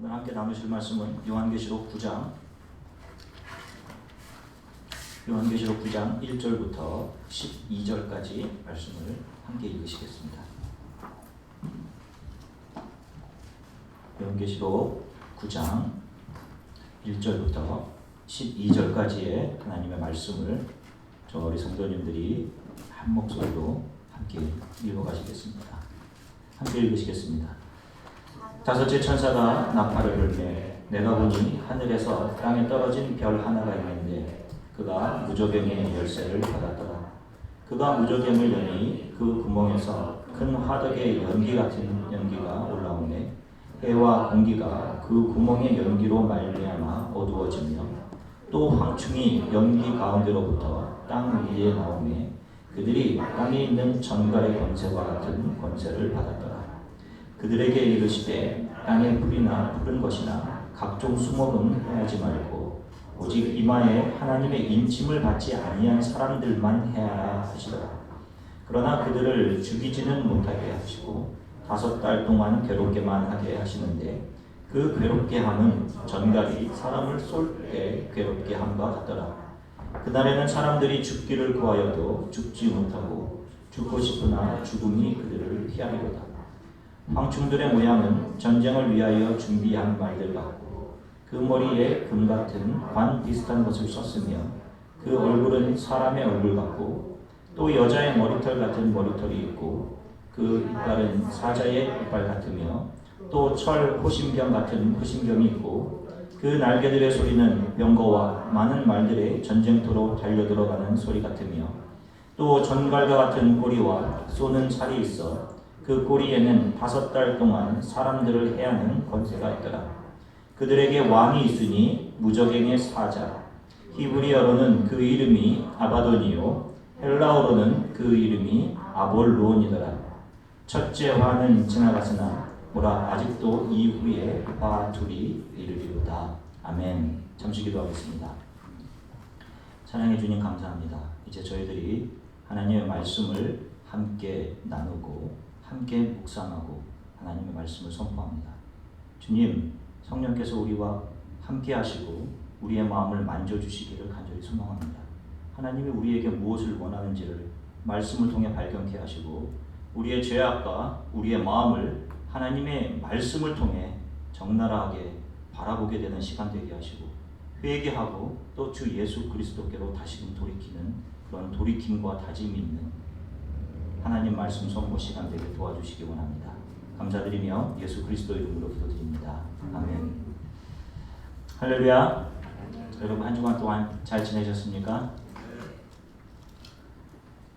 오늘 함께 나누실 말씀은 요한계시록 9장 1절부터 12절까지 말씀을 함께 읽으시겠습니다. 요한계시록 9장 1절부터 12절까지의 하나님의 말씀을 우리 성도님들이 한 목소리로 함께 읽어가시겠습니다. 함께 읽으시겠습니다. 다섯째 천사가 나팔을 불매 내가 보니 하늘에서 땅에 떨어진 별 하나가 있는데 그가 무저갱의 열쇠를 받았더라. 그가 무저갱을 여니 그 구멍에서 큰 화덕의 연기 같은 연기가 올라오매 해와 공기가 그 구멍의 연기로 말미암아 어두워지며 또 황충이 연기 가운데로부터 땅 위에 나오매 그들이 땅에 있는 전갈의 권세와 같은 권세를 받았더라. 그들에게 이르시되 땅에 풀이나 푸른 것이나 각종 수목은 해하지 말고 오직 이마에 하나님의 인침을 받지 아니한 사람들만 해하라 하시더라. 그러나 그들을 죽이지는 못하게 하시고 5달 동안 괴롭게만 하게 하시는데 그 괴롭게 함은 전갈이 사람을 쏠 때 괴롭게 함과 같더라. 그날에는 사람들이 죽기를 구하여도 죽지 못하고 죽고 싶으나 죽음이 그들을 피하리로다. 황충들의 모양은 전쟁을 위하여 준비한 말들 같고 그 머리에 금 같은 관 비슷한 것을 썼으며 그 얼굴은 사람의 얼굴 같고 또 여자의 머리털 같은 머리털이 있고 그 이빨은 사자의 이빨 같으며 또 철 호심병 같은 호심병이 있고 그 날개들의 소리는 병거와 많은 말들의 전쟁터로 달려들어가는 소리 같으며 또 전갈과 같은 꼬리와 쏘는 살이 있어 그 꼬리에는 5달 동안 사람들을 해하는 권세가 있더라. 그들에게 왕이 있으니 무저갱의 사자 히브리어로는 그 이름이 아바돈이요 헬라어로는 그 이름이 아볼론이더라. 첫째 화는 지나갔으나 보라 아직도 이후에 화 둘이 이르리로다. 아멘. 잠시 기도하겠습니다. 사랑해 주님 감사합니다. 이제 저희들이 하나님의 말씀을 함께 나누고 함께 묵상하고 하나님의 말씀을 선포합니다. 주님, 성령께서 우리와 함께 하시고 우리의 마음을 만져주시기를 간절히 소망합니다. 하나님이 우리에게 무엇을 원하는지를 말씀을 통해 발견케 하시고 우리의 죄악과 우리의 마음을 하나님의 말씀을 통해 적나라하게 바라보게 되는 시간 되게 하시고 회개하고 또 주 예수 그리스도께로 다시금 돌이키는 그런 돌이킴과 다짐이 있는 하나님 말씀 선포 시간 되게 도와주시기 원합니다. 감사드리며 예수 그리스도 이름으로 기도드립니다. 아멘. 할렐루야. 여러분 한 주간 동안 잘 지내셨습니까?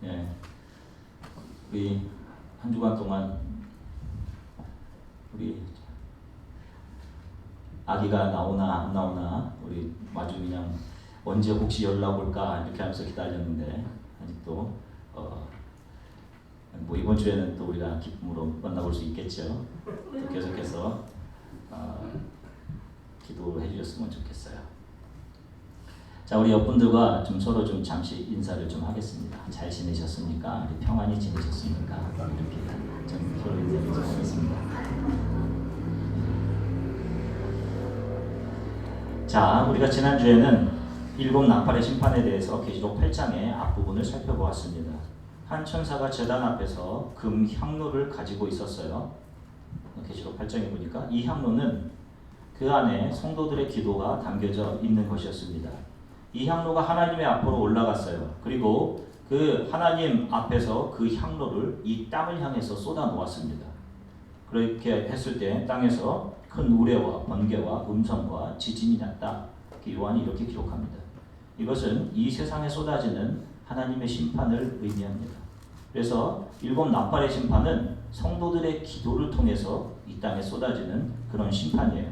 네. 우리 한 주간 동안 우리 아기가 나오나 안 나오나 우리 마주 그냥 언제 혹시 연락 올까 이렇게 하면서 기다렸는데 아직도 뭐 이번 주에는 또 우리가 기쁨으로 만나볼 수 있겠죠. 또 계속해서 기도해 주셨으면 좋겠어요. 자, 우리 옆분들과 좀 서로 좀 잠시 인사를 좀 하겠습니다. 잘 지내셨습니까? 평안히 지내셨습니까? 이렇게 좀 서로 인사를 좀 하겠습니다. 자, 우리가 지난주에는 7 나팔의 심판에 대해서 계시록 8장의 앞부분을 살펴보았습니다. 한 천사가 제단 앞에서 금 향로를 가지고 있었어요. 계시록 8장에 보니까 이 향로는 그 안에 성도들의 기도가 담겨져 있는 것이었습니다. 이 향로가 하나님의 앞으로 올라갔어요. 그리고 그 하나님 앞에서 그 향로를 이 땅을 향해서 쏟아 놓았습니다. 그렇게 했을 때 땅에서 큰 우레와 번개와 음성과 지진이 났다. 요한이 이렇게 기록합니다. 이것은 이 세상에 쏟아지는 하나님의 심판을 의미합니다. 그래서 7 나팔의 심판은 성도들의 기도를 통해서 이 땅에 쏟아지는 그런 심판이에요.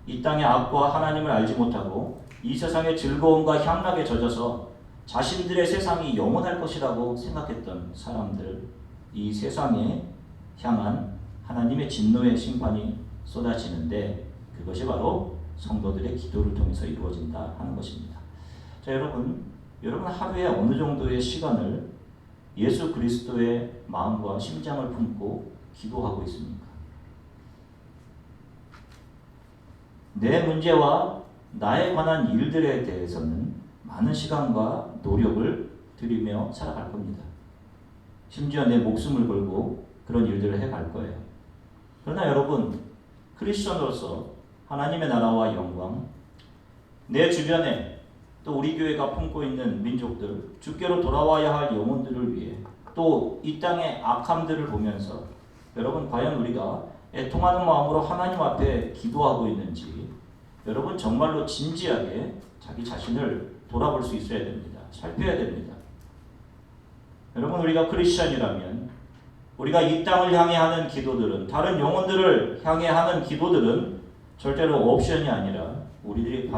이 땅의 악과 하나님을 알지 못하고 이 세상의 즐거움과 향락에 젖어서 자신들의 세상이 영원할 것이라고 생각했던 사람들, 이 세상에 향한 하나님의 진노의 심판이 쏟아지는데 그것이 바로 성도들의 기도를 통해서 이루어진다 하는 것입니다. 자, 여러분 하루에 어느 정도의 시간을 예수 그리스도의 마음과 심장을 품고 기도하고 있습니까? 내 문제와 나에 관한 일들에 대해서는 많은 시간과 노력을 들이며 살아갈 겁니다. 심지어 내 목숨을 걸고 그런 일들을 해갈 거예요. 그러나 여러분, 크리스천으로서 하나님의 나라와 영광, 내 주변에 또 우리 교회가 품고 있는 민족들, 주께로 돌아와야 할 영혼들을 위해 또 이 땅의 악함들을 보면서 여러분 과연 우리가 애통하는 마음으로 하나님 앞에 기도하고 있는지 여러분 정말로 진지하게 자기 자신을 돌아볼 수 있어야 됩니다. 살펴야 됩니다. 여러분 우리가 크리스천이라면 우리가 이 땅을 향해 하는 기도들은 다른 영혼들을 향해 하는 기도들은 절대로 옵션이 아니라 우리들이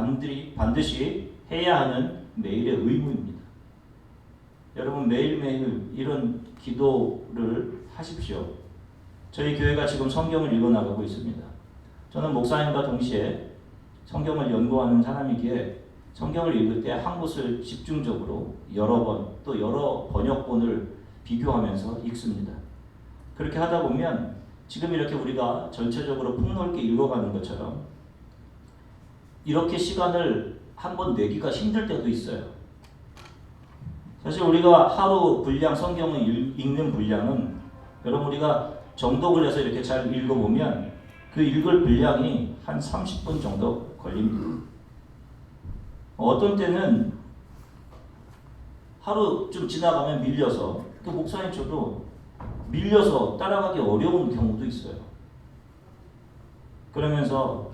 반드시 해야 하는 매일의 의무입니다. 여러분 매일매일 이런 기도를 하십시오. 저희 교회가 지금 성경을 읽어나가고 있습니다. 저는 목사님과 동시에 성경을 연구하는 사람이기에 성경을 읽을 때 한 곳을 집중적으로 여러 번 또 여러 번역본을 비교하면서 읽습니다. 그렇게 하다 보면 지금 이렇게 우리가 전체적으로 폭넓게 읽어가는 것처럼 이렇게 시간을 한번 내기가 힘들 때도 있어요. 사실 우리가 하루 분량 성경을 읽는 분량은 여러분 우리가 정독을 해서 이렇게 잘 읽어보면 그 읽을 분량이 한 30분 정도 걸립니다. 어떤 때는 하루 좀 지나가면 밀려서 그 목사님 저도 밀려서 따라가기 어려운 경우도 있어요. 그러면서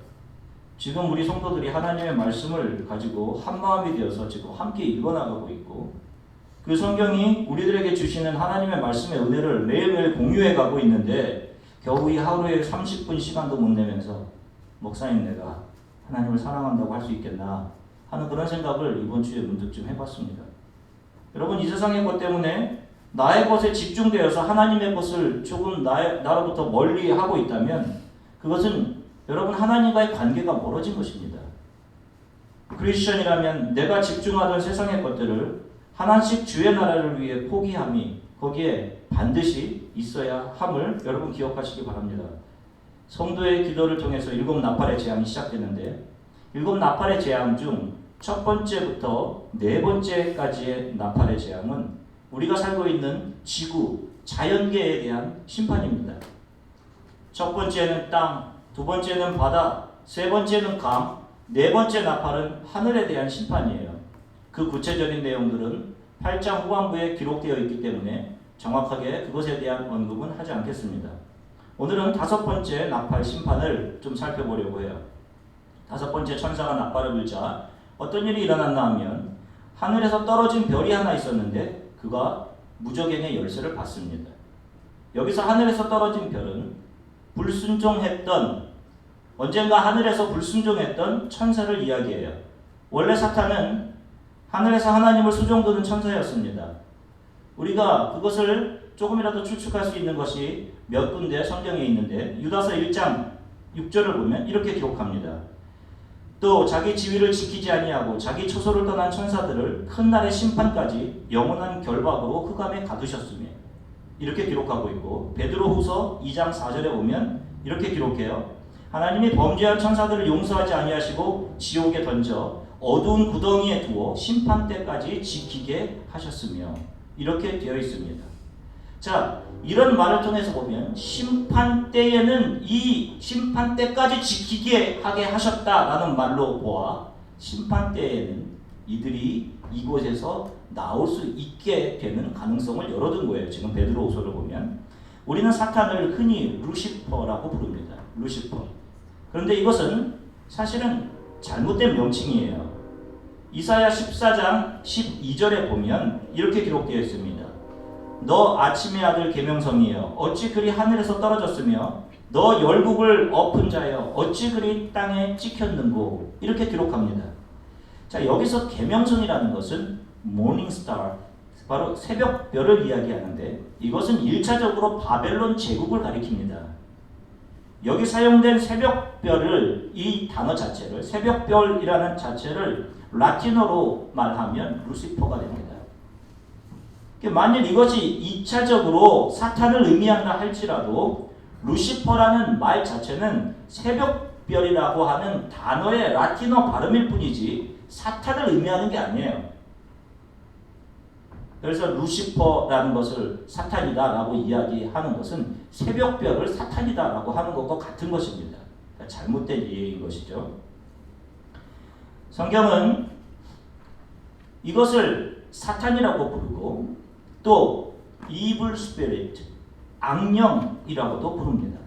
지금 우리 성도들이 하나님의 말씀을 가지고 한마음이 되어서 지금 함께 읽어나가고 있고 그 성경이 우리들에게 주시는 하나님의 말씀의 은혜를 매일매일 공유해 가고 있는데 겨우 이 하루에 30분 시간도 못 내면서 목사님 내가 하나님을 사랑한다고 할 수 있겠나 하는 그런 생각을 이번 주에 문득 좀 해봤습니다. 여러분 이 세상의 것 때문에 나의 것에 집중되어서 하나님의 것을 조금 나로부터 멀리 하고 있다면 그것은 여러분 하나님과의 관계가 멀어진 것입니다. 크리스천이라면 내가 집중하던 세상의 것들을 하나씩 주의 나라를 위해 포기함이 거기에 반드시 있어야 함을 여러분 기억하시기 바랍니다. 성도의 기도를 통해서 7 나팔의 재앙이 시작되는데 7 나팔의 재앙 중 첫 번째부터 4번째까지의 나팔의 재앙은 우리가 살고 있는 지구, 자연계에 대한 심판입니다. 첫 번째는 땅, 두 번째는 바다, 세 번째는 강, 네 번째 나팔은 하늘에 대한 심판이에요. 그 구체적인 내용들은 8장 후반부에 기록되어 있기 때문에 정확하게 그것에 대한 언급은 하지 않겠습니다. 오늘은 5번째 나팔 심판을 좀 살펴보려고 해요. 5번째 천사가 나팔을 불자 어떤 일이 일어났나 하면 하늘에서 떨어진 별이 하나 있었는데 그가 무저갱의 열쇠를 받습니다. 여기서 하늘에서 떨어진 별은 불순종했던 언젠가 하늘에서 불순종했던 천사를 이야기해요. 원래 사탄은 하늘에서 하나님을 수종드는 천사였습니다. 우리가 그것을 조금이라도 추측할 수 있는 것이 몇 군데 성경에 있는데 유다서 1장 6절을 보면 이렇게 기록합니다. 또 자기 지위를 지키지 아니하고 자기 처소를 떠난 천사들을 큰 날의 심판까지 영원한 결박으로 흑암에 가두셨으며 이렇게 기록하고 있고 베드로후서 2장 4절에 보면 이렇게 기록해요. 하나님이 범죄한 천사들을 용서하지 아니하시고 지옥에 던져 어두운 구덩이에 두어 심판 때까지 지키게 하셨으며 이렇게 되어 있습니다. 자, 이런 말을 통해서 보면 심판 때에는 이 심판 때까지 지키게 하게 하셨다라는 말로 보아 심판 때에는 이들이 이곳에서 나올 수 있게 되는 가능성을 열어둔 거예요. 지금 베드로후서를 보면 우리는 사탄을 흔히 루시퍼라고 부릅니다. 루시퍼. 그런데 이것은 사실은 잘못된 명칭이에요. 이사야 14장 12절에 보면 이렇게 기록되어 있습니다. 너 아침의 아들 계명성이여 어찌 그리 하늘에서 떨어졌으며 너 열국을 엎은 자여 어찌 그리 땅에 찍혔는고 이렇게 기록합니다. 자, 여기서 계명성이라는 것은 모닝스타 바로 새벽별을 이야기하는데 이것은 1차적으로 바벨론 제국을 가리킵니다. 여기 사용된 새벽별을 이 단어 자체를 새벽별이라는 자체를 라틴어로 말하면 루시퍼가 됩니다. 만일 이것이 2차적으로 사탄을 의미한다 할지라도 루시퍼라는 말 자체는 새벽 새벽별이라고 하는 단어의 라틴어 발음일 뿐이지 사탄을 의미하는 게 아니에요. 그래서 루시퍼라는 것을 사탄이다라고 이야기하는 것은 새벽별을 사탄이다라고 하는 것과 같은 것입니다. 그러니까 잘못된 이해인 것이죠. 성경은 이것을 사탄이라고 부르고 또 evil spirit, 악령이라고도 부릅니다.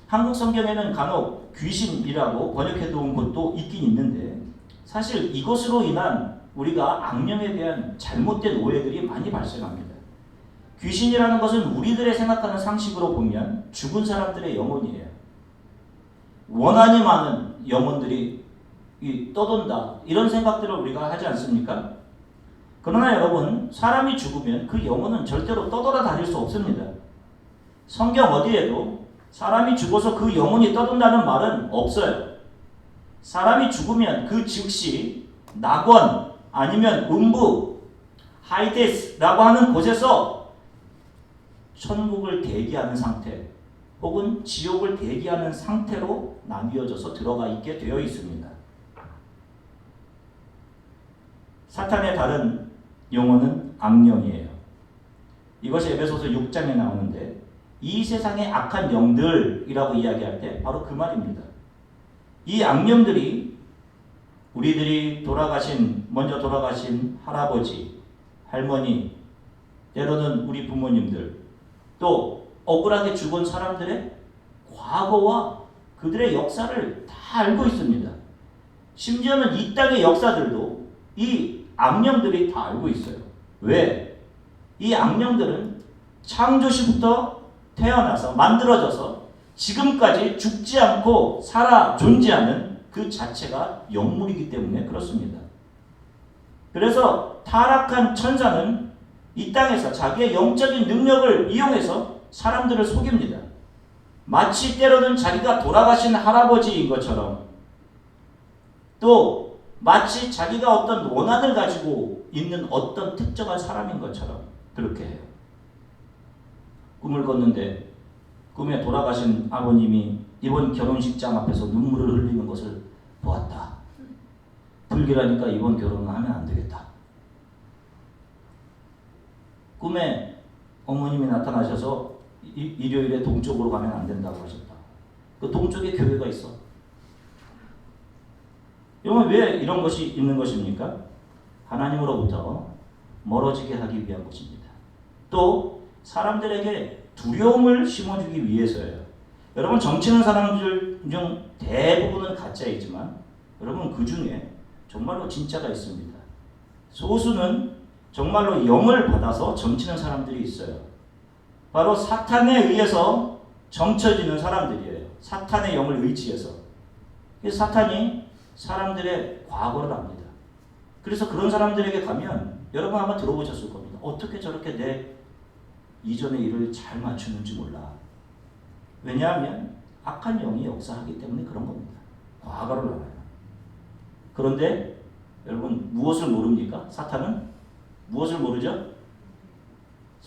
한국 성경에는 간혹 귀신이라고 번역해 놓은 것도 있긴 있는데 사실 이것으로 인한 우리가 악령에 대한 잘못된 오해들이 많이 발생합니다. 귀신이라는 것은 우리들의 생각하는 상식으로 보면 죽은 사람들의 영혼이에요. 원한이 많은 영혼들이 떠돈다. 이런 생각들을 우리가 하지 않습니까? 그러나 여러분, 사람이 죽으면 그 영혼은 절대로 떠돌아다닐 수 없습니다. 성경 어디에도 사람이 죽어서 그 영혼이 떠돈다는 말은 없어요. 사람이 죽으면 그 즉시 낙원 아니면 음부, 하이데스라고 하는 곳에서 천국을 대기하는 상태 혹은 지옥을 대기하는 상태로 나뉘어져서 들어가 있게 되어 있습니다. 사탄의 다른 용어는 악령이에요. 이것이 에베소서 6장에 나오는데 이 세상의 악한 영들이라고 이야기할 때 바로 그 말입니다. 이 악령들이 우리들이 먼저 돌아가신 할아버지, 할머니, 때로는 우리 부모님들, 또 억울하게 죽은 사람들의 과거와 그들의 역사를 다 알고 있습니다. 심지어는 이 땅의 역사들도 이 악령들이 다 알고 있어요. 왜? 이 악령들은 창조시부터 태어나서 만들어져서 지금까지 죽지 않고 살아 존재하는 그 자체가 영물이기 때문에 그렇습니다. 그래서 타락한 천사는 이 땅에서 자기의 영적인 능력을 이용해서 사람들을 속입니다. 마치 때로는 자기가 돌아가신 할아버지인 것처럼 또 마치 자기가 어떤 원한을 가지고 있는 어떤 특정한 사람인 것처럼 그렇게 해요. 꿈을 꿨는데 꿈에 돌아가신 아버님이 이번 결혼식장 앞에서 눈물을 흘리는 것을 보았다. 불길하니까 이번 결혼은 하면 안 되겠다. 꿈에 어머님이 나타나셔서 일요일에 동쪽으로 가면 안 된다고 하셨다. 그 동쪽에 교회가 있어. 여러분 왜 이런 것이 있는 것입니까? 하나님으로부터 멀어지게 하기 위한 것입니다. 또 사람들에게 두려움을 심어주기 위해서예요. 여러분 정치는 사람들 중 대부분은 가짜이지만 여러분 그 중에 정말로 진짜가 있습니다. 소수는 정말로 영을 받아서 점치는 사람들이 있어요. 바로 사탄에 의해서 점쳐지는 사람들이에요. 사탄의 영을 의지해서. 사탄이 사람들의 과거를 압니다. 그래서 그런 사람들에게 가면 여러분 아마 들어보셨을 겁니다. 어떻게 저렇게 내 이전의 일을 잘 맞추는지 몰라. 왜냐하면 악한 영이 역사하기 때문에 그런 겁니다. 과거를 알아요. 그런데 여러분 무엇을 모릅니까? 사탄은 무엇을 모르죠?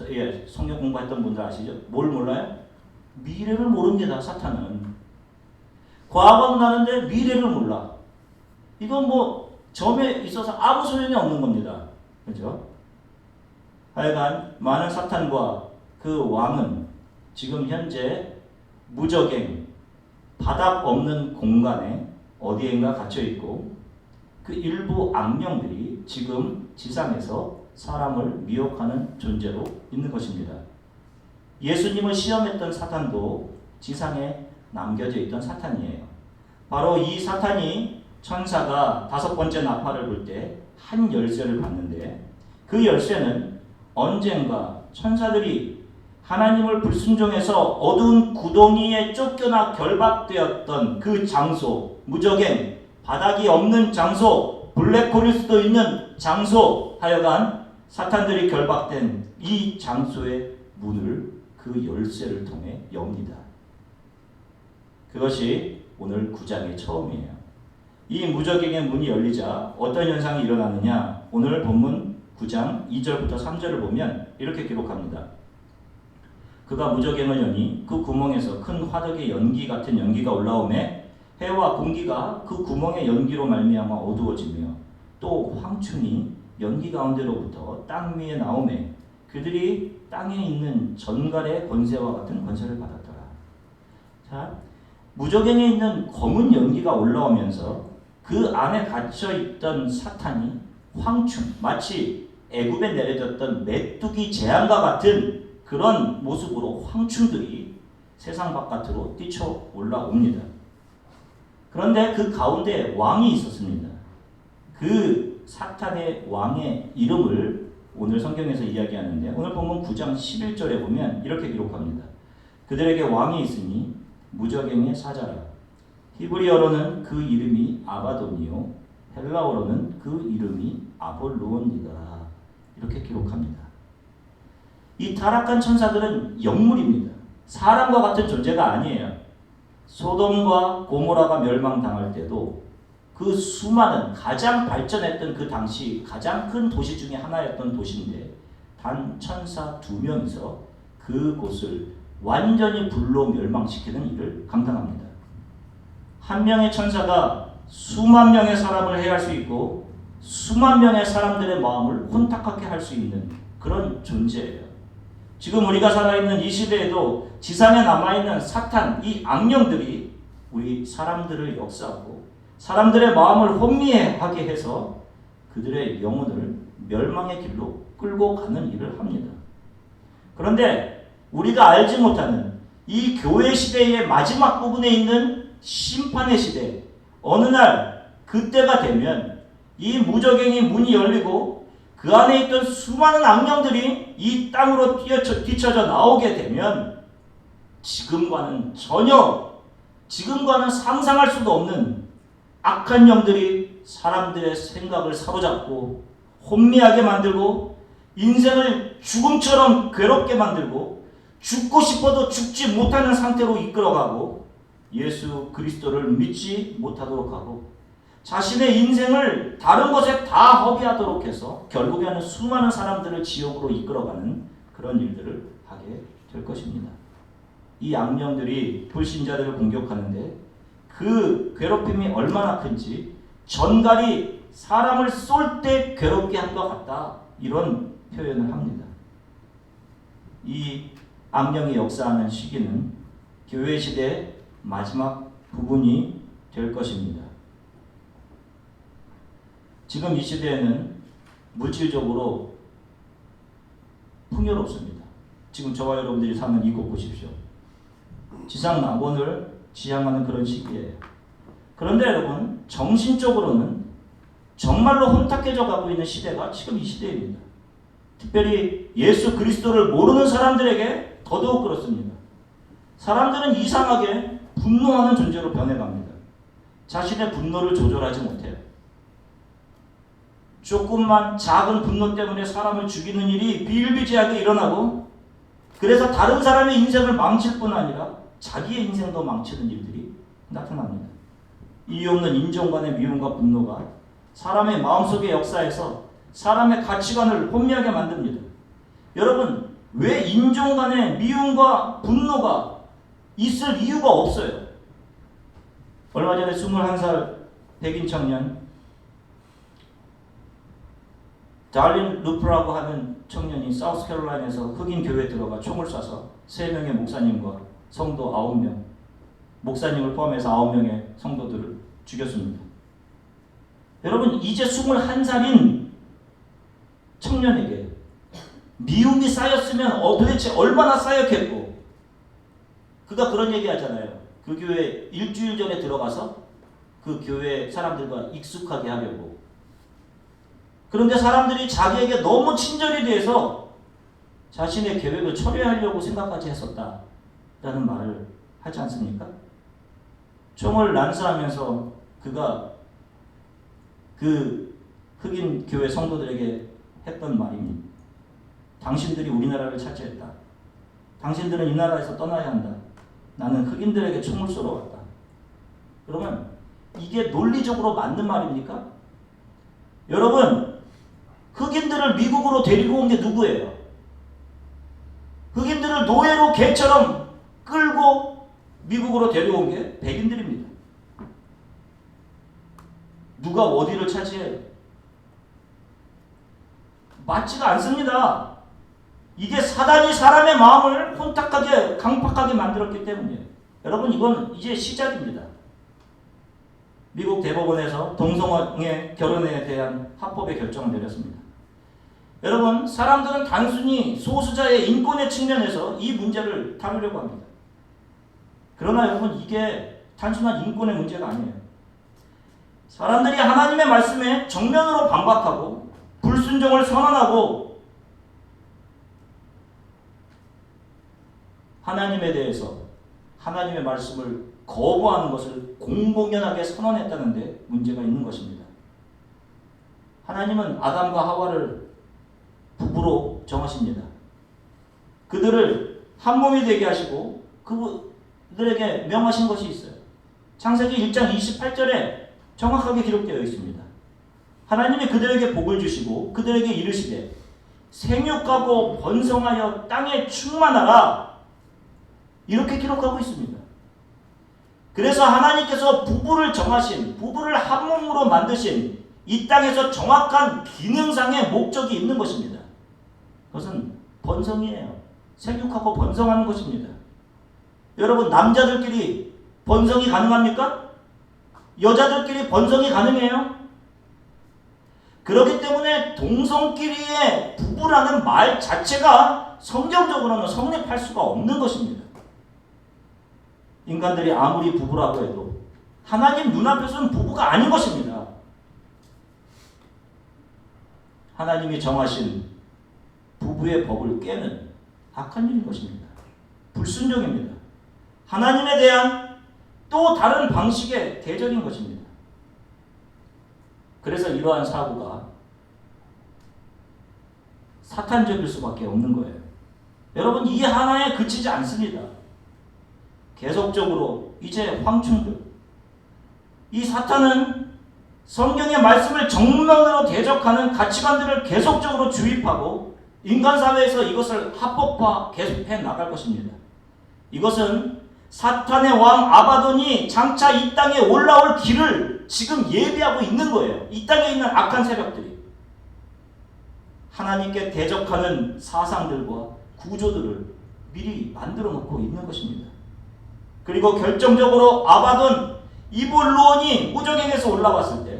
예, 성경 공부했던 분들 아시죠? 뭘 몰라요? 미래를 모릅니다. 사탄은. 과거는 아는데 미래를 몰라. 이건 뭐 점에 있어서 아무 소용이 없는 겁니다. 그렇죠? 하여간 많은 사탄과 그 왕은 지금 현재 무적행, 바닥 없는 공간에 어디엔가 갇혀 있고 그 일부 악령들이 지금 지상에서 사람을 미혹하는 존재로 있는 것입니다. 예수님을 시험했던 사탄도 지상에 남겨져 있던 사탄이에요. 바로 이 사탄이 천사가 5번째 나팔을 불 때 한 열쇠를 받는데 그 열쇠는 언젠가 천사들이 하나님을 불순종해서 어두운 구덩이에 쫓겨나 결박되었던 그 장소, 무적행, 바닥이 없는 장소, 블랙홀일 수도 있는 장소, 하여간 사탄들이 결박된 이 장소의 문을 그 열쇠를 통해 엽니다. 그것이 오늘 9장의 처음이에요. 이 무적행의 문이 열리자 어떤 현상이 일어나느냐? 오늘 본문 9장 2절부터 3절을 보면 이렇게 기록합니다. 그가 무적행을 여니 그 구멍에서 큰 화덕의 연기 같은 연기가 올라오매 해와 공기가 그 구멍의 연기로 말미암아 어두워지며 또 황충이 연기 가운데로부터 땅 위에 나오매 그들이 땅에 있는 전갈의 권세와 같은 권세를 받았더라. 자, 무저갱에 있는 검은 연기가 올라오면서 그 안에 갇혀 있던 사탄이 황충, 마치 애굽에 내려졌던 메뚜기 재앙과 같은 그런 모습으로 황충들이 세상 바깥으로 뛰쳐 올라옵니다. 그런데 그 가운데 왕이 있었습니다. 그 사탄의 왕의 이름을 오늘 성경에서 이야기하는데 오늘 본문 9장 11절에 보면 이렇게 기록합니다. 그들에게 왕이 있으니 무저갱의 사자라. 히브리어로는 그 이름이 아바돈이요 헬라어로는 그 이름이 아볼로온이다. 이렇게 기록합니다. 이 타락한 천사들은 영물입니다. 사람과 같은 존재가 아니에요. 소돔과 고모라가 멸망당할 때도 그 수많은 가장 발전했던 그 당시 가장 큰 도시 중에 하나였던 도시인데 단 천사 2명이서 그곳을 완전히 불로 멸망시키는 일을 감당합니다. 한 명의 천사가 수만 명의 사람을 해할 수 있고 수만 명의 사람들의 마음을 혼탁하게 할 수 있는 그런 존재예요. 지금 우리가 살아있는 이 시대에도 지상에 남아있는 사탄, 이 악령들이 우리 사람들을 역사하고 사람들의 마음을 혼미하게 해서 그들의 영혼을 멸망의 길로 끌고 가는 일을 합니다. 그런데 우리가 알지 못하는 이 교회 시대의 마지막 부분에 있는 심판의 시대, 어느 날 그때가 되면 이 무저갱이 문이 열리고 그 안에 있던 수많은 악령들이 이 땅으로 뛰쳐져 나오게 되면 지금과는 상상할 수도 없는 악한 영들이 사람들의 생각을 사로잡고 혼미하게 만들고 인생을 죽음처럼 괴롭게 만들고 죽고 싶어도 죽지 못하는 상태로 이끌어가고 예수 그리스도를 믿지 못하도록 하고 자신의 인생을 다른 것에 다 허비하도록 해서 결국에는 수많은 사람들을 지옥으로 이끌어가는 그런 일들을 하게 될 것입니다. 이 악령들이 불신자들을 공격하는데 그 괴롭힘이 얼마나 큰지 전갈이 사람을 쏠 때 괴롭게 한 것 같다, 이런 표현을 합니다. 이 악령이 역사하는 시기는 교회 시대의 마지막 부분이 될 것입니다. 지금 이 시대에는 물질적으로 풍요롭습니다. 지금 저와 여러분들이 사는 이곳 보십시오. 지상 낙원을 지향하는 그런 시기예요. 그런데 여러분, 정신적으로는 정말로 혼탁해져 가고 있는 시대가 지금 이 시대입니다. 특별히 예수 그리스도를 모르는 사람들에게 더더욱 그렇습니다. 사람들은 이상하게 분노하는 존재로 변해갑니다. 자신의 분노를 조절하지 못해요. 조금만 작은 분노 때문에 사람을 죽이는 일이 비일비재하게 일어나고 그래서 다른 사람의 인생을 망칠 뿐 아니라 자기의 인생도 망치는 일들이 나타납니다. 이유 없는 인종간의 미움과 분노가 사람의 마음속의 역사에서 사람의 가치관을 혼미하게 만듭니다. 여러분, 왜 인종간의 미움과 분노가 있을 이유가 없어요. 얼마 전에 21살 백인 청년 달린 루프라고 하는 청년이 사우스캐롤라인에서 흑인 교회에 들어가 총을 쏴서 3명의 목사님과 성도 9명, 목사님을 포함해서 9명의 성도들을 죽였습니다. 여러분, 이제 21살인 청년에게 미움이 쌓였으면 도대체 얼마나 쌓였겠고, 그가 그런 얘기 하잖아요. 그 교회 일주일 전에 들어가서 그 교회 사람들과 익숙하게 하려고. 그런데 사람들이 자기에게 너무 친절이 돼서 자신의 계획을 처리하려고 생각까지 했었다라는 말을 하지 않습니까? 총을 난사하면서 그가 그 흑인 교회 성도들에게 했던 말입니다. 당신들이 우리나라를 차지했다. 당신들은 이 나라에서 떠나야 한다. 나는 흑인들에게 총을 쏘러 왔다. 그러면 이게 논리적으로 맞는 말입니까? 여러분, 흑인들을 미국으로 데리고 온 게 누구예요? 흑인들을 노예로 개처럼 끌고 미국으로 데려온 게 백인들입니다. 누가 어디를 차지해요? 맞지가 않습니다. 이게 사단이 사람의 마음을 혼탁하게 강팍하게 만들었기 때문이에요. 여러분 이건 이제 시작입니다. 미국 대법원에서 동성애 결혼에 대한 합법의 결정을 내렸습니다. 여러분 사람들은 단순히 소수자의 인권의 측면에서 이 문제를 다루려고 합니다. 그러나 여러분 이게 단순한 인권의 문제가 아니에요. 사람들이 하나님의 말씀에 정면으로 반박하고 불순종을 선언하고 하나님에 대해서 하나님의 말씀을 거부하는 것을 공공연하게 선언했다는 데 문제가 있는 것입니다. 하나님은 아담과 하와를 부부로 정하십니다. 그들을 한 몸이 되게 하시고 그들에게 명하신 것이 있어요. 창세기 1장 28절에 정확하게 기록되어 있습니다. 하나님이 그들에게 복을 주시고 그들에게 이르시되 생육하고 번성하여 땅에 충만하라 이렇게 기록하고 있습니다. 그래서 하나님께서 부부를 정하신, 부부를 한 몸으로 만드신 이 땅에서 정확한 기능상의 목적이 있는 것입니다. 그것은 번성이에요. 생육하고 번성하는 것입니다. 여러분 남자들끼리 번성이 가능합니까? 여자들끼리 번성이 가능해요? 그렇기 때문에 동성끼리의 부부라는 말 자체가 성경적으로는 성립할 수가 없는 것입니다. 인간들이 아무리 부부라고 해도 하나님 눈앞에서는 부부가 아닌 것입니다. 하나님이 정하신 부부의 법을 깨는 악한 일인 것입니다. 불순종입니다. 하나님에 대한 또 다른 방식의 대적인 것입니다. 그래서 이러한 사고가 사탄적일 수밖에 없는 거예요. 여러분 이 하나에 그치지 않습니다. 계속적으로 이제 황충들 이 사탄은 성경의 말씀을 정면으로 대적하는 가치관들을 계속적으로 주입하고 인간 사회에서 이것을 합법화 계속해 나갈 것입니다. 이것은 사탄의 왕 아바돈이 장차 이 땅에 올라올 길을 지금 예비하고 있는 거예요. 이 땅에 있는 악한 세력들이 하나님께 대적하는 사상들과 구조들을 미리 만들어 놓고 있는 것입니다. 그리고 결정적으로 아바돈 이볼루온이 무적행에서 올라왔을 때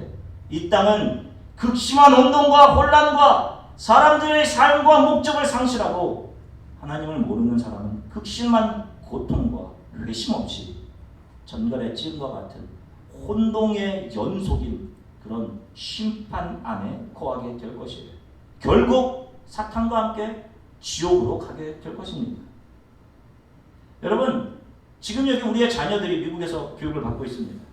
이 땅은 극심한 혼돈과 혼란과 사람들의 삶과 목적을 상실하고 하나님을 모르는 사람은 극심한 고통과 회심 없이 전갈의 찌음과 같은 혼동의 연속인 그런 심판 안에 거하게 될 것이에요. 결국 사탄과 함께 지옥으로 가게 될 것입니다. 여러분 지금 여기 우리의 자녀들이 미국에서 교육을 받고 있습니다.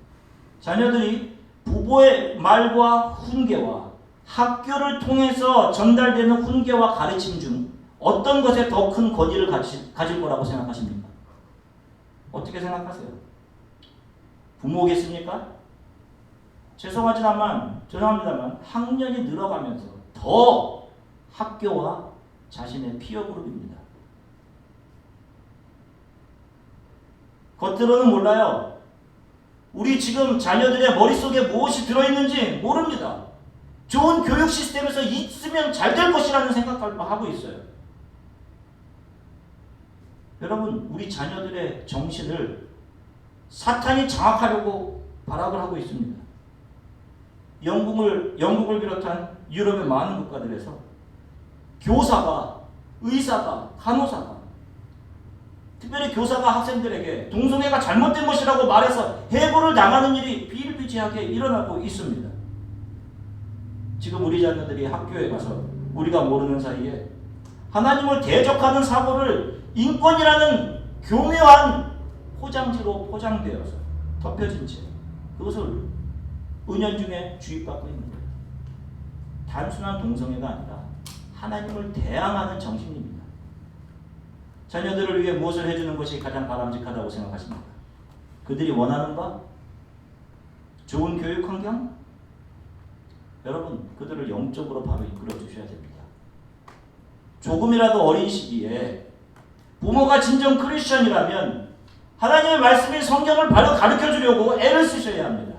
자녀들이 부모의 말과 훈계와 학교를 통해서 전달되는 훈계와 가르침 중 어떤 것에 더 큰 권위를 가질 거라고 생각하십니까? 어떻게 생각하세요? 부모겠습니까? 죄송합니다만 학년이 늘어가면서 더 학교와 자신의 피어 그룹입니다. 겉으로는 몰라요. 우리 지금 자녀들의 머릿속에 무엇이 들어있는지 모릅니다. 좋은 교육 시스템에서 있으면 잘 될 것이라는 생각을 하고 있어요. 여러분 우리 자녀들의 정신을 사탄이 장악하려고 발악을 하고 있습니다. 영국을 비롯한 유럽의 많은 국가들에서 교사가, 의사가, 간호사가 특별히 교사가 학생들에게 동성애가 잘못된 것이라고 말해서 해고를 당하는 일이 비일비재하게 일어나고 있습니다. 지금 우리 자녀들이 학교에 가서 우리가 모르는 사이에 하나님을 대적하는 사고를 인권이라는 교묘한 포장지로 포장되어서 덮여진 채 그것을 은연중에 주입받고 있는 거예요. 단순한 동성애가 아니라 하나님을 대항하는 정신입니다. 자녀들을 위해 무엇을 해주는 것이 가장 바람직하다고 생각하십니까? 그들이 원하는 바? 좋은 교육 환경? 여러분 그들을 영적으로 바로 이끌어 주셔야 됩니다. 조금이라도 어린 시기에 부모가 진정 크리스천이라면 하나님의 말씀인 성경을 바로 가르쳐 주려고 애를 쓰셔야 합니다.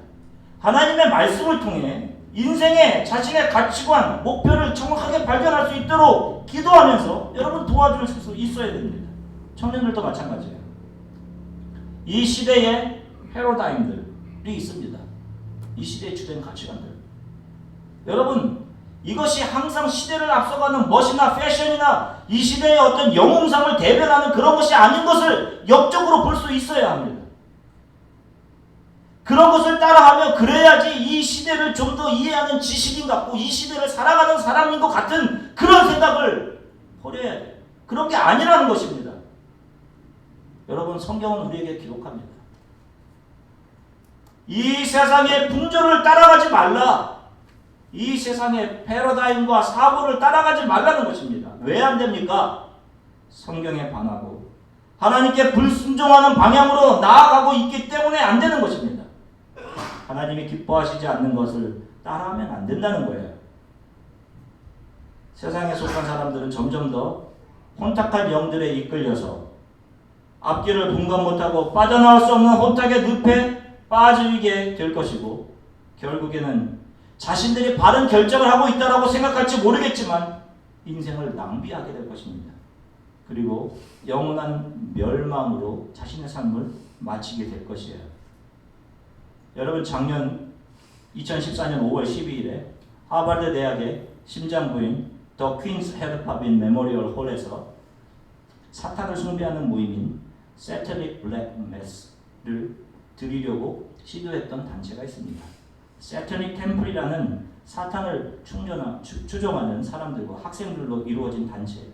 하나님의 말씀을 통해 인생의 자신의 가치관, 목표를 정확하게 발견할 수 있도록 기도하면서 여러분 도와줄 수 있어야 됩니다. 청년들도 마찬가지예요. 이 시대에 패러다임들이 있습니다. 이 시대의 주된 가치관들. 여러분, 이것이 항상 시대를 앞서가는 멋이나 패션이나 이 시대의 어떤 영웅상을 대변하는 그런 것이 아닌 것을 역적으로 볼 수 있어야 합니다. 그런 것을 따라하며 그래야지 이 시대를 좀 더 이해하는 지식인 같고 이 시대를 살아가는 사람인 것 같은 그런 생각을 버려야 돼요. 그런 게 아니라는 것입니다. 여러분, 성경은 우리에게 기록합니다. 이 세상의 풍조를 따라가지 말라. 이 세상의 패러다임과 사고를 따라가지 말라는 것입니다. 왜 안 됩니까? 성경에 반하고 하나님께 불순종하는 방향으로 나아가고 있기 때문에 안 되는 것입니다. 하나님이 기뻐하시지 않는 것을 따라하면 안 된다는 거예요. 세상에 속한 사람들은 점점 더 혼탁한 영들에 이끌려서 앞길을 분간 못하고 빠져나올 수 없는 혼탁의 늪에 빠지게 될 것이고 결국에는 자신들이 바른 결정을 하고 있다고 생각할지 모르겠지만 인생을 낭비하게 될 것입니다. 그리고 영원한 멸망으로 자신의 삶을 마치게 될 것이에요. 여러분, 작년 2014년 5월 12일에 하버드 대학의 심장부인 더 퀸스 헤드팝인 메모리얼 홀에서 사탄을 숭배하는 모임인 세터닉 블랙 매스를 드리려고 시도했던 단체가 있습니다. 세터닉 템플이라는 사탄을 추종하는 사람들과 학생들로 이루어진 단체예요.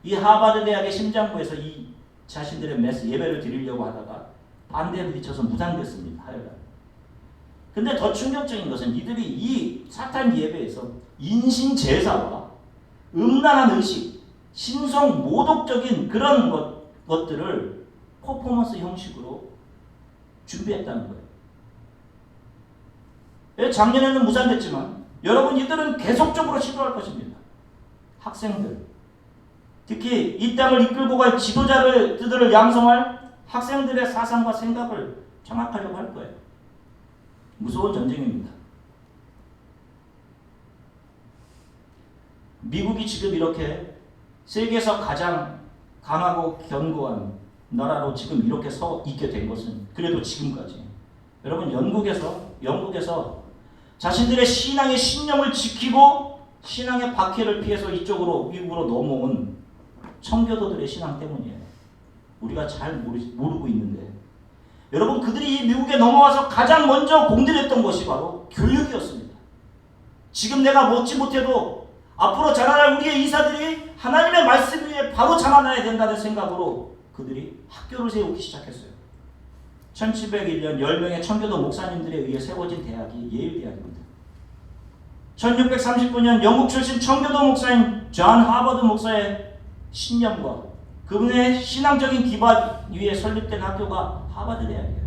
이 하버드 대학의 심장부에서 이 자신들의 매스 예배를 드리려고 하다가 반대에 부딪혀서 무산됐습니다. 하여간. 근데 더 충격적인 것은 이들이 이 사탄 예배에서 인신 제사와 음란한 의식, 신성 모독적인 그런 것들을 퍼포먼스 형식으로 준비했다는 거예요. 작년에는 무산됐지만 여러분, 이들은 계속적으로 시도할 것입니다. 학생들, 특히 이 땅을 이끌고 갈 지도자들을 양성할 학생들의 사상과 생각을 장악하려고 할 거예요. 무서운 전쟁입니다. 미국이 지금 이렇게 세계에서 가장 강하고 견고한 나라로 지금 이렇게 서 있게 된 것은 그래도 지금까지 여러분, 영국에서 자신들의 신앙의 신념을 지키고 신앙의 박해를 피해서 이쪽으로 미국으로 넘어온 청교도들의 신앙 때문이에요. 우리가 잘 모르고 있는데 여러분, 그들이 이 미국에 넘어와서 가장 먼저 공들였던 것이 바로 교육이었습니다. 지금 내가 먹지 못해도 앞으로 자라날 우리의 이사들이 하나님의 말씀 위에 바로 자라나야 된다는 생각으로 그들이 학교를 세우기 시작했어요. 1701년 10명의 청교도 목사님들에 의해 세워진 대학이 예일대학입니다. 1639년 영국 출신 청교도 목사인 존 하버드 목사의 신념과 그분의 신앙적인 기반 위에 설립된 학교가 하버드 대학이에요.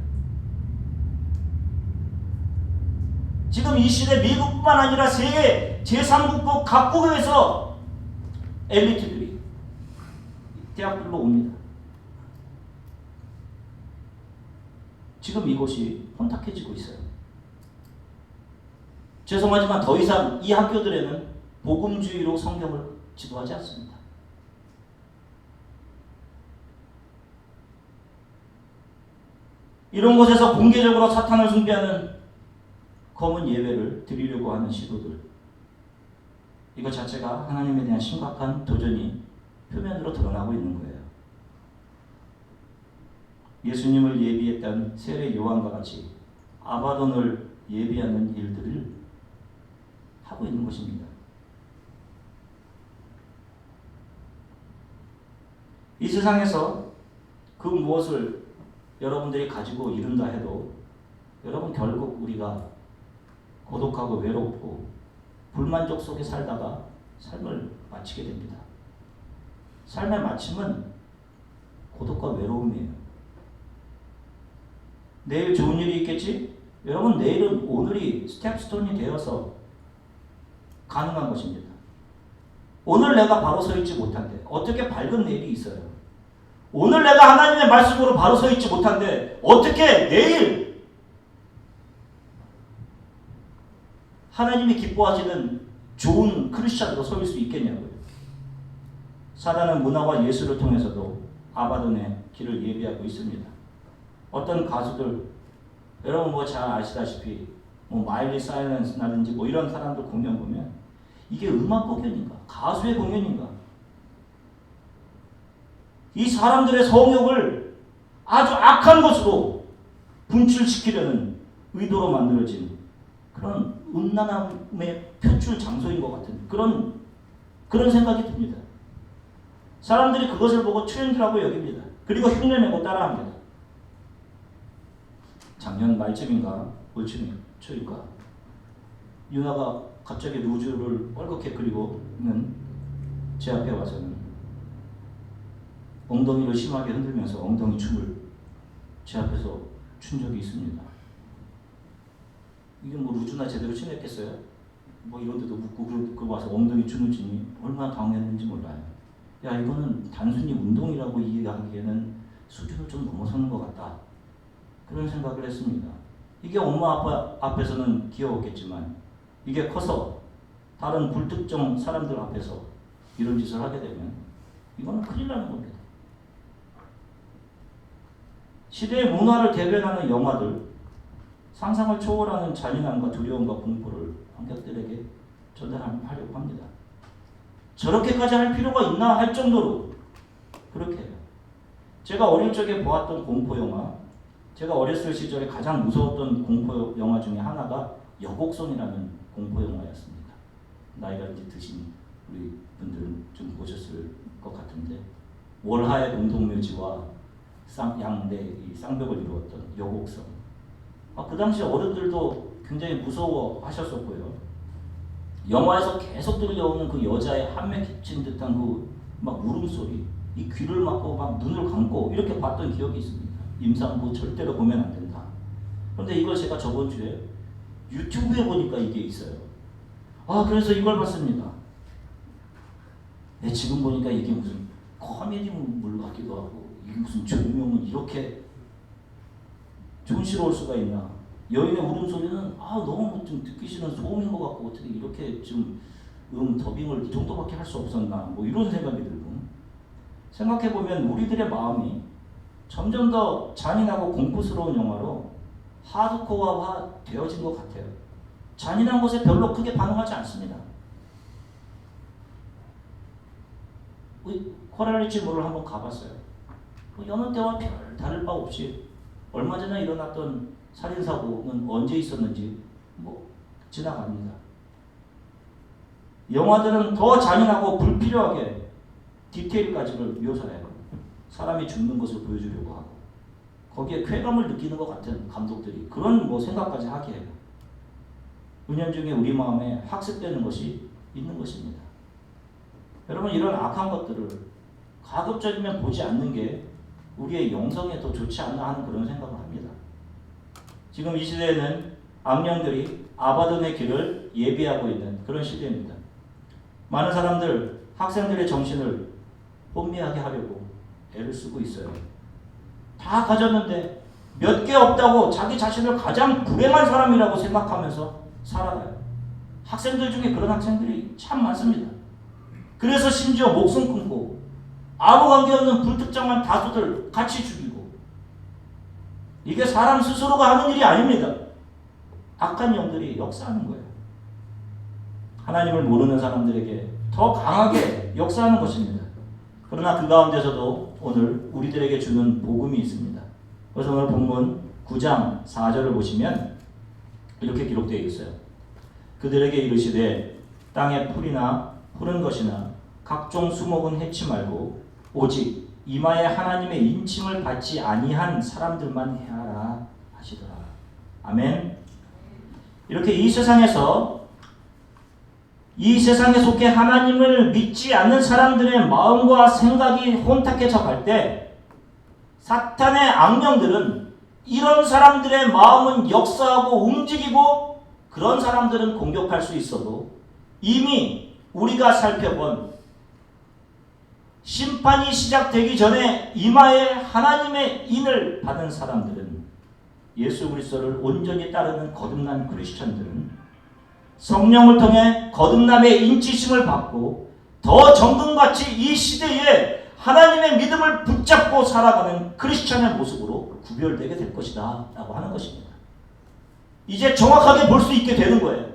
지금 이 시대 미국뿐만 아니라 세계 제3국국 각국에서 엘리트들이 대학들로 옵니다. 지금 이곳이 혼탁해지고 있어요. 죄송하지만 더 이상 이 학교들에는 복음주의로 성경을 지도하지 않습니다. 이런 곳에서 공개적으로 사탄을 숭배하는 검은 예배를 드리려고 하는 시도들, 이것 자체가 하나님에 대한 심각한 도전이 표면으로 드러나고 있는 거예요. 예수님을 예비했던 세례 요한과 같이 아바돈을 예비하는 일들을 하고 있는 것입니다. 이 세상에서 그 무엇을 여러분들이 가지고 이룬다 해도 여러분, 결국 우리가 고독하고 외롭고 불만족 속에 살다가 삶을 마치게 됩니다. 삶의 마침은 고독과 외로움이에요. 내일 좋은 일이 있겠지? 여러분, 내일은 오늘이 스텝스톤이 되어서 가능한 것입니다. 오늘 내가 바로 서 있지 못한데 어떻게 밝은 내일이 있어요? 오늘 내가 하나님의 말씀으로 바로 서 있지 못한데 어떻게 내일 하나님이 기뻐하시는 좋은 크리스찬으로 설 수 있겠냐고요. 사단은 문화와 예술을 통해서도 아바돈의 길을 예비하고 있습니다. 어떤 가수들, 여러분 뭐 잘 아시다시피 뭐 마일리 사이런스라든지 뭐 이런 사람들 공연 보면 이게 음악 공연인가 가수의 공연인가, 이 사람들의 성욕을 아주 악한 것으로 분출시키려는 의도로 만들어진 그런 음란함의 표출 장소인 것 같은 그런 생각이 듭니다. 사람들이 그것을 보고 트렌드라고 여깁니다. 그리고 흉내내고 따라합니다. 작년 말쯤인가 올초일까 유나가 갑자기 루즈를 뻘겋게 그리고는 제 앞에 와서는 엉덩이를 심하게 흔들면서 엉덩이 춤을 제 앞에서 춘 적이 있습니다. 이게 뭐 루즈나 제대로 친했겠어요? 뭐 이런 데도 묻고 그러고 와서 엉덩이 춤을 추니 얼마나 당황했는지 몰라요. 야, 이거는 단순히 운동이라고 이해하기에는 수준을 좀 넘어서는 것 같다. 그런 생각을 했습니다. 이게 엄마 아빠 앞에서는 귀여웠겠지만 이게 커서 다른 불특정 사람들 앞에서 이런 짓을 하게 되면 이거는 큰일 나는 겁니다. 시대의 문화를 대변하는 영화들, 상상을 초월하는 잔인함과 두려움과 공포를 관객들에게 전달하려고 합니다. 저렇게까지 할 필요가 있나 할 정도로 그렇게 해요. 제가 어릴 적에 보았던 공포영화, 제가 어렸을 시절에 가장 무서웠던 공포영화 중에 하나가 여곡선이라는 공포영화였습니다. 나이가 이제 드신 우리 분들은 좀 보셨을 것 같은데, 월하의 공동묘지와 양대 이 쌍벽을 이루었던 여곡선. 그 당시 어른들도 굉장히 무서워하셨었고요. 영화에서 계속 들려오는 그 여자의 한매 끼친 듯한 그 막 울음소리, 이 귀를 막고 막 눈을 감고 이렇게 봤던 기억이 있습니다. 임산부 절대로 보면 안 된다. 그런데 이걸 제가 저번 주에 유튜브에 보니까 이게 있어요. 그래서 이걸 봤습니다. 지금 보니까 이게 무슨 코미디물 같기도 하고, 이게 무슨 조명은 이렇게 촌스러울 수가 있나. 여인의 울음소리는 너무 좀 듣기 싫은 소음인 것 같고, 어떻게 이렇게 좀 더빙을 이 정도밖에 할 수 없었나, 뭐 이런 생각이 들고, 생각해보면 우리들의 마음이 점점 더 잔인하고 공포스러운 영화로 하드코어화 되어진 것 같아요. 잔인한 것에 별로 크게 반응하지 않습니다. 코랄리치몰을 한번 가봤어요. 여느 때와 별 다를 바 없이 얼마 전에 일어났던 살인사고는 언제 있었는지 지나갑니다. 영화들은 더 잔인하고 불필요하게 디테일까지를 묘사해요. 사람이 죽는 것을 보여주려고 하고, 거기에 쾌감을 느끼는 것 같은 감독들이 그런 생각까지 하게 해요. 은연중에 우리 마음에 학습되는 것이 있는 것입니다. 여러분, 이런 악한 것들을 가급적이면 보지 않는 게 우리의 영성에 더 좋지 않나 하는 그런 생각을 합니다. 지금 이 시대에는 악령들이 아바돈의 길을 예비하고 있는 그런 시대입니다. 많은 사람들, 학생들의 정신을 혼미하게 하려고 애를 쓰고 있어요. 다 가졌는데 몇 개 없다고 자기 자신을 가장 불행한 사람이라고 생각하면서 살아가요. 학생들 중에 그런 학생들이 참 많습니다. 그래서 심지어 목숨 끊고 아무 관계없는 불특정한 다수들 같이 죽이고, 이게 사람 스스로가 하는 일이 아닙니다. 악한 영들이 역사하는 거예요. 하나님을 모르는 사람들에게 더 강하게 역사하는 것입니다. 그러나 그 가운데서도 오늘 우리들에게 주는 복음이 있습니다. 그래서 오늘 본문 9장 4절을 보시면 이렇게 기록되어 있어요. 그들에게 이르시되 땅의 풀이나 푸른 것이나 각종 수목은 해치 말고 오직 이마에 하나님의 인침을 받지 아니한 사람들만 해하라 하시더라. 아멘. 이렇게 이 세상에 속해 하나님을 믿지 않는 사람들의 마음과 생각이 혼탁해져 갈 때, 사탄의 악령들은 이런 사람들의 마음은 역사하고 움직이고 그런 사람들은 공격할 수 있어도, 이미 우리가 살펴본 심판이 시작되기 전에 이마에 하나님의 인을 받은 사람들은, 예수 그리스도를 온전히 따르는 거듭난 크리스천들은 성령을 통해 거듭남의 인치심을 받고 더 정금같이 이 시대에 하나님의 믿음을 붙잡고 살아가는 크리스찬의 모습으로 구별되게 될 것이다 라고 하는 것입니다. 이제 정확하게 볼 수 있게 되는 거예요.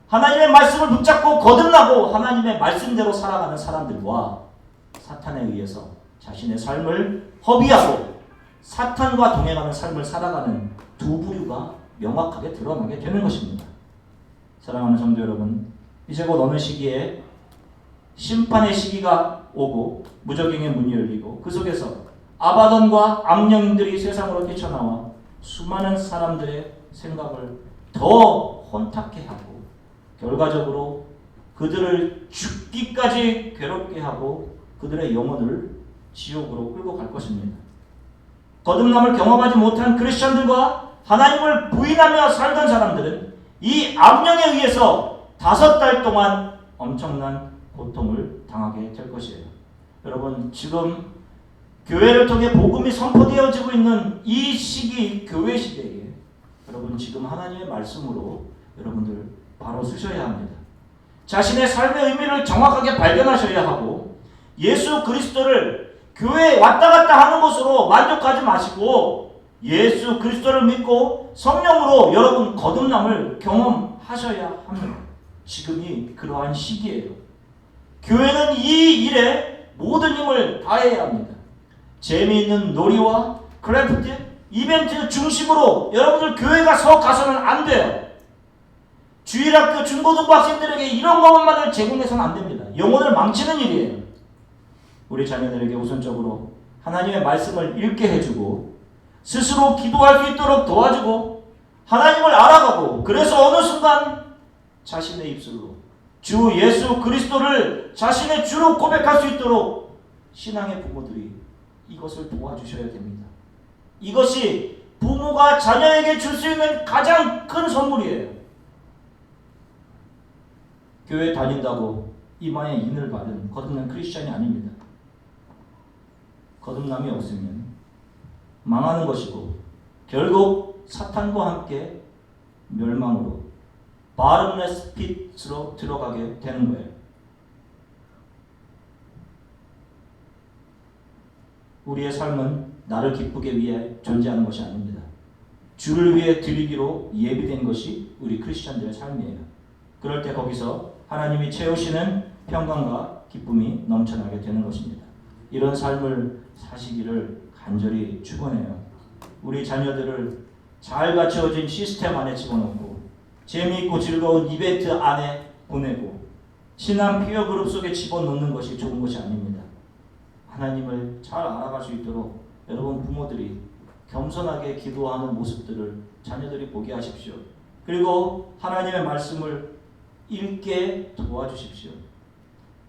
하나님의 말씀을 붙잡고 거듭나고 하나님의 말씀대로 살아가는 사람들과 사탄에 의해서 자신의 삶을 허비하고 사탄과 동행하는 삶을 살아가는 두 부류가 명확하게 드러나게 되는 것입니다. 사랑하는 성도 여러분, 이제 곧 어느 시기에 심판의 시기가 오고 무저갱의 문이 열리고 그 속에서 아바돈과 악령들이 세상으로 뛰쳐나와 수많은 사람들의 생각을 더 혼탁해 하고 결과적으로 그들을 죽기까지 괴롭게 하고 그들의 영혼을 지옥으로 끌고 갈 것입니다. 거듭남을 경험하지 못한 크리스천들과 하나님을 부인하며 살던 사람들은 이 악령에 의해서 5달 동안 엄청난 고통을 당하게 될 것이에요. 여러분, 지금 교회를 통해 복음이 선포되어지고 있는 이 시기, 교회 시대에 여러분 지금 하나님의 말씀으로 여러분들 바로 쓰셔야 합니다. 자신의 삶의 의미를 정확하게 발견하셔야 하고 예수 그리스도를 교회에 왔다 갔다 하는 것으로 만족하지 마시고 예수 그리스도를 믿고 성령으로 여러분 거듭남을 경험하셔야 합니다. 지금이 그러한 시기예요. 교회는 이 일에 모든 힘을 다해야 합니다. 재미있는 놀이와 크래프트, 이벤트 중심으로 여러분들 교회 가서는 안 돼요. 주일학교 중고등부 학생들에게 이런 것만을 제공해서는 안 됩니다. 영혼을 망치는 일이에요. 우리 자녀들에게 우선적으로 하나님의 말씀을 읽게 해주고 스스로 기도할 수 있도록 도와주고 하나님을 알아가고 그래서 어느 순간 자신의 입술로 주 예수 그리스도를 자신의 주로 고백할 수 있도록 신앙의 부모들이 이것을 도와주셔야 됩니다. 이것이 부모가 자녀에게 줄 수 있는 가장 큰 선물이에요. 교회 다닌다고 이마에 인을 받은 거듭난 크리스찬이 아닙니다. 거듭남이 없으면 망하는 것이고 결국 사탄과 함께 멸망으로 바름레스 핏으로 들어가게 되는 거예요. 우리의 삶은 나를 기쁘게 위해 존재하는 것이 아닙니다. 주를 위해 드리기로 예비된 것이 우리 크리스찬들의 삶이에요. 그럴 때 거기서 하나님이 채우시는 평강과 기쁨이 넘쳐나게 되는 것입니다. 이런 삶을 사시기를 간절히 축원해요. 우리 자녀들을 잘 갖춰진 시스템 안에 집어넣고 재미있고 즐거운 이벤트 안에 보내고 친한 피어 그룹 속에 집어넣는 것이 좋은 것이 아닙니다. 하나님을 잘 알아갈 수 있도록 여러분 부모들이 겸손하게 기도하는 모습들을 자녀들이 보게 하십시오. 그리고 하나님의 말씀을 읽게 도와주십시오.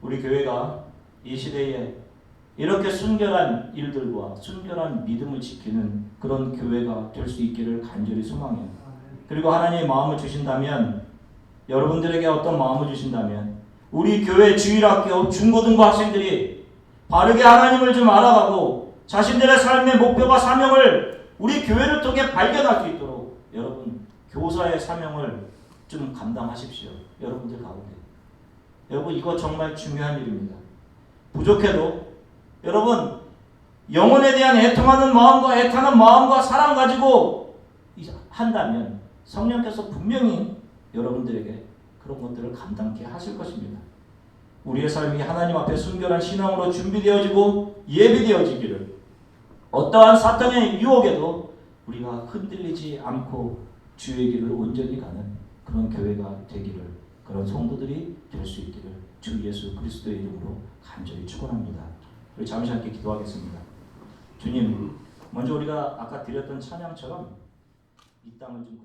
우리 교회가 이 시대에 이렇게 순결한 일들과 순결한 믿음을 지키는 그런 교회가 될 수 있기를 간절히 소망해요. 그리고 하나님의 마음을 주신다면 여러분들에게 어떤 마음을 주신다면 우리 교회 주일학교 중고등부 학생들이 바르게 하나님을 좀 알아가고 자신들의 삶의 목표와 사명을 우리 교회를 통해 발견할 수 있도록 여러분 교사의 사명을 좀 감당하십시오. 여러분들 가운데. 여러분 이거 정말 중요한 일입니다. 부족해도 여러분 영혼에 대한 애통하는 마음과 애타는 마음과 사랑 가지고 한다면 성령께서 분명히 여러분들에게 그런 것들을 감당케 하실 것입니다. 우리의 삶이 하나님 앞에 순결한 신앙으로 준비되어지고 예비되어지기를 어떠한 사탄의 유혹에도 우리가 흔들리지 않고 주의 길을 온전히 가는 그런 교회가 되기를 그런 성도들이 될 수 있기를 주 예수 그리스도의 이름으로 간절히 축원합니다. 우리 잠시 함께 기도하겠습니다. 주님, 먼저 우리가 아까 드렸던 찬양처럼 이 땅을 좀